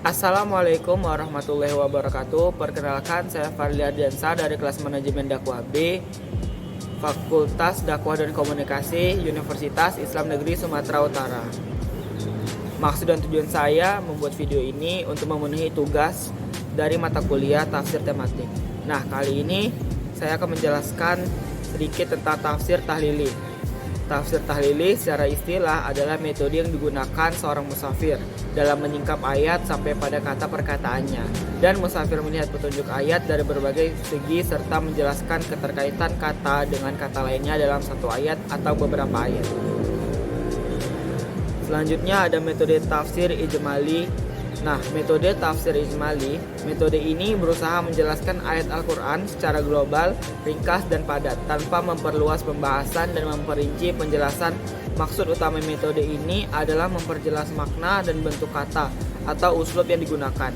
Assalamualaikum warahmatullahi wabarakatuh. Perkenalkan, saya Fadli Ardiansa dari kelas manajemen dakwah B, Fakultas Dakwah dan Komunikasi, Universitas Islam Negeri Sumatera Utara. Maksud dan tujuan saya membuat video ini untuk memenuhi tugas dari mata kuliah tafsir tematik. Nah, kali ini saya akan menjelaskan sedikit tentang tafsir tahlili. Tafsir tahlili secara istilah adalah metode yang digunakan seorang musafir dalam menyingkap ayat sampai pada kata perkataannya, dan musafir melihat petunjuk ayat dari berbagai segi serta menjelaskan keterkaitan kata dengan kata lainnya dalam satu ayat atau beberapa ayat. Selanjutnya ada metode tafsir ijmali. Nah, metode tafsir ijmali, metode ini berusaha menjelaskan ayat Al-Quran secara global, ringkas dan padat, tanpa memperluas pembahasan dan memperinci penjelasan. Maksud utama metode ini adalah memperjelas makna dan bentuk kata atau uslub yang digunakan.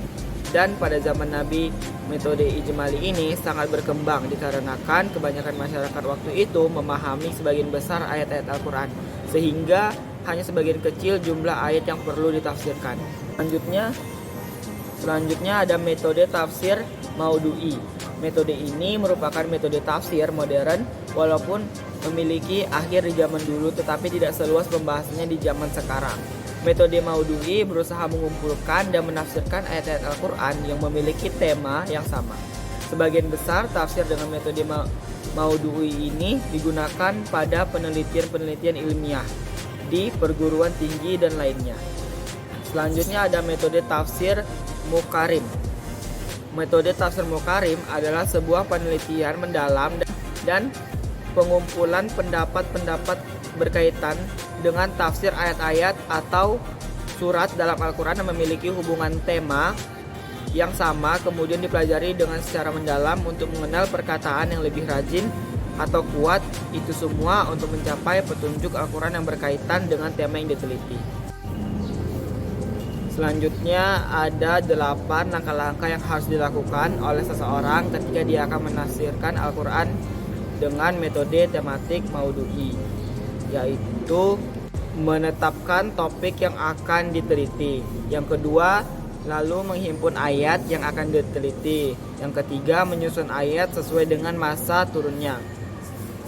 Dan pada zaman Nabi, metode ijmali ini sangat berkembang dikarenakan kebanyakan masyarakat waktu itu memahami sebagian besar ayat-ayat Al-Quran, sehingga hanya sebagian kecil jumlah ayat yang perlu ditafsirkan. Selanjutnya ada metode tafsir maudu'i. Metode ini merupakan metode tafsir modern walaupun memiliki akhir di zaman dulu, tetapi tidak seluas pembahasannya di zaman sekarang. Metode maudu'i berusaha mengumpulkan dan menafsirkan ayat-ayat Al-Quran yang memiliki tema yang sama. Sebagian besar tafsir dengan metode maudu'i ini digunakan pada penelitian-penelitian ilmiah di perguruan tinggi dan lainnya. Selanjutnya ada metode tafsir mukarim. Metode tafsir mukarim adalah sebuah penelitian mendalam dan pengumpulan pendapat-pendapat berkaitan dengan tafsir ayat-ayat atau surat dalam Al-Quran yang memiliki hubungan tema yang sama, kemudian dipelajari dengan secara mendalam untuk mengenal perkataan yang lebih rajin atau kuat. Itu semua untuk mencapai petunjuk Al-Quran yang berkaitan dengan tema yang diteliti. Selanjutnya ada 8 langkah-langkah yang harus dilakukan oleh seseorang ketika dia akan menafsirkan Al-Quran dengan metode tematik maudu'i, yaitu menetapkan topik yang akan diteliti. Yang kedua, lalu menghimpun ayat yang akan diteliti. Yang ketiga, menyusun ayat sesuai dengan masa turunnya.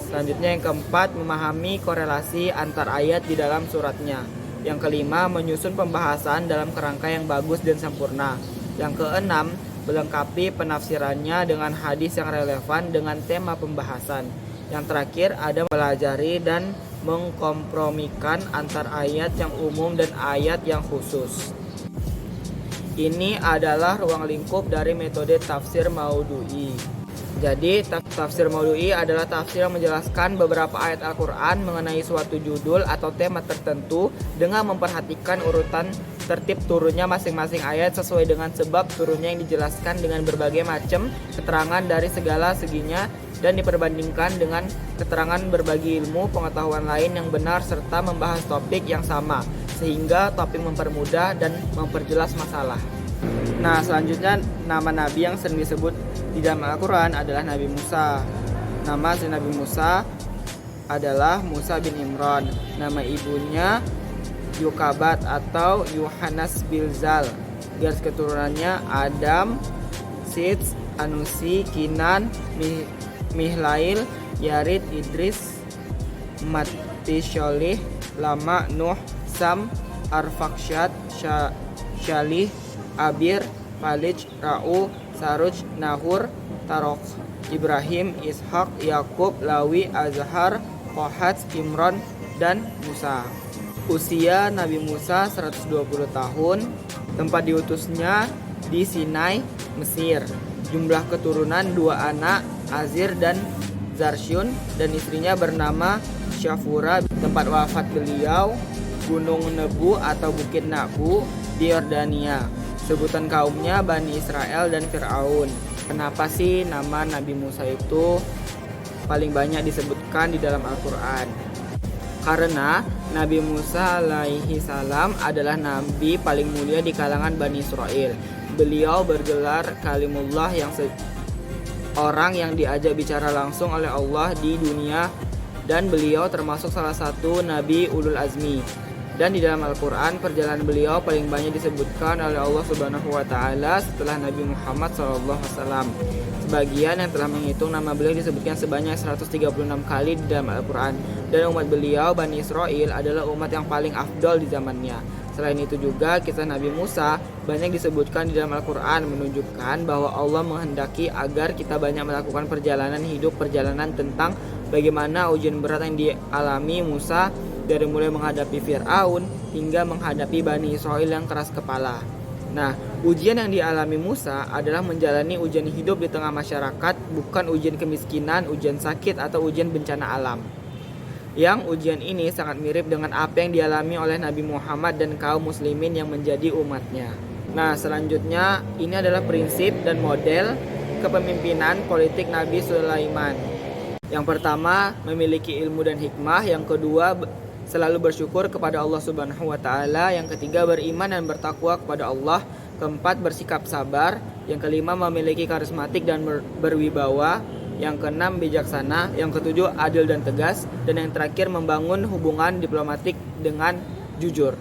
Selanjutnya yang keempat, memahami korelasi antar ayat di dalam suratnya. Yang kelima, menyusun pembahasan dalam kerangka yang bagus dan sempurna. Yang keenam, melengkapi penafsirannya dengan hadis yang relevan dengan tema pembahasan. Yang terakhir, ada mempelajari dan mengkompromikan antar ayat yang umum dan ayat yang khusus. Ini adalah ruang lingkup dari metode tafsir maudu'i. Jadi, tafsir maudu'i adalah tafsir yang menjelaskan beberapa ayat Al-Quran mengenai suatu judul atau tema tertentu dengan memperhatikan urutan tertib turunnya masing-masing ayat sesuai dengan sebab turunnya yang dijelaskan dengan berbagai macam keterangan dari segala seginya dan diperbandingkan dengan keterangan berbagi ilmu pengetahuan lain yang benar serta membahas topik yang sama sehingga topik mempermudah dan memperjelas masalah. Nah, selanjutnya nama nabi yang sering disebut di dalam Al-Quran adalah Nabi Musa. Nama si Nabi Musa adalah Musa bin Imran. Nama ibunya Yukabat atau Yohanes Bilzal. Garis keturunannya Adam, Sits, Anusi, Kinan, Mihlail, Yarid, Idris, Matisholih, Lama, Nuh, Sam, Arfaksyad, Syalih, Abir, Falij, Ra'u, Saruj, Nahur, Tarok, Ibrahim, Ishak, Yakub, Lawi, Azhar, Kohat, Imron, dan Musa. Usia Nabi Musa 120 tahun. Tempat diutusnya di Sinai, Mesir. Jumlah keturunan 2 anak, Azir dan Zarsyun, dan istrinya bernama Syafura. Tempat wafat beliau Gunung Nebu atau Bukit Nabu di Yordania. Sebutan kaumnya Bani Israel dan Fir'aun. Kenapa sih nama Nabi Musa itu paling banyak disebutkan di dalam Al-Quran? Karena Nabi Musa alaihi salam adalah nabi paling mulia di kalangan Bani Israel. Beliau bergelar Kalimullah, yang orang yang diajak bicara langsung oleh Allah di dunia, dan beliau termasuk salah satu nabi ulul azmi. Dan di dalam Al-Quran, perjalanan beliau paling banyak disebutkan oleh Allah Subhanahu wa Ta'ala setelah Nabi Muhammad SAW. Sebagian yang telah menghitung nama beliau disebutkan sebanyak 136 kali di dalam Al-Quran. Dan umat beliau, Bani Israel, adalah umat yang paling afdol di zamannya. Selain itu juga, kisah Nabi Musa banyak disebutkan di dalam Al-Quran, menunjukkan bahwa Allah menghendaki agar kita banyak melakukan perjalanan hidup, perjalanan tentang bagaimana ujian berat yang dialami Musa dari mulai menghadapi Fir'aun hingga menghadapi Bani Israel yang keras kepala. Nah, ujian yang dialami Musa adalah menjalani ujian hidup di tengah masyarakat, bukan ujian kemiskinan, ujian sakit, atau ujian bencana alam. Yang ujian ini sangat mirip dengan apa yang dialami oleh Nabi Muhammad dan kaum muslimin yang menjadi umatnya. Nah, selanjutnya ini adalah prinsip dan model kepemimpinan politik Nabi Sulaiman. Yang pertama, memiliki ilmu dan hikmah. Yang kedua, selalu bersyukur kepada Allah Subhanahu wa Ta'ala. Yang ketiga, beriman dan bertakwa kepada Allah. Keempat, bersikap sabar. Yang kelima, memiliki karismatik dan berwibawa. Yang keenam, bijaksana. Yang ketujuh, adil dan tegas. Dan yang terakhir, membangun hubungan diplomatik dengan jujur.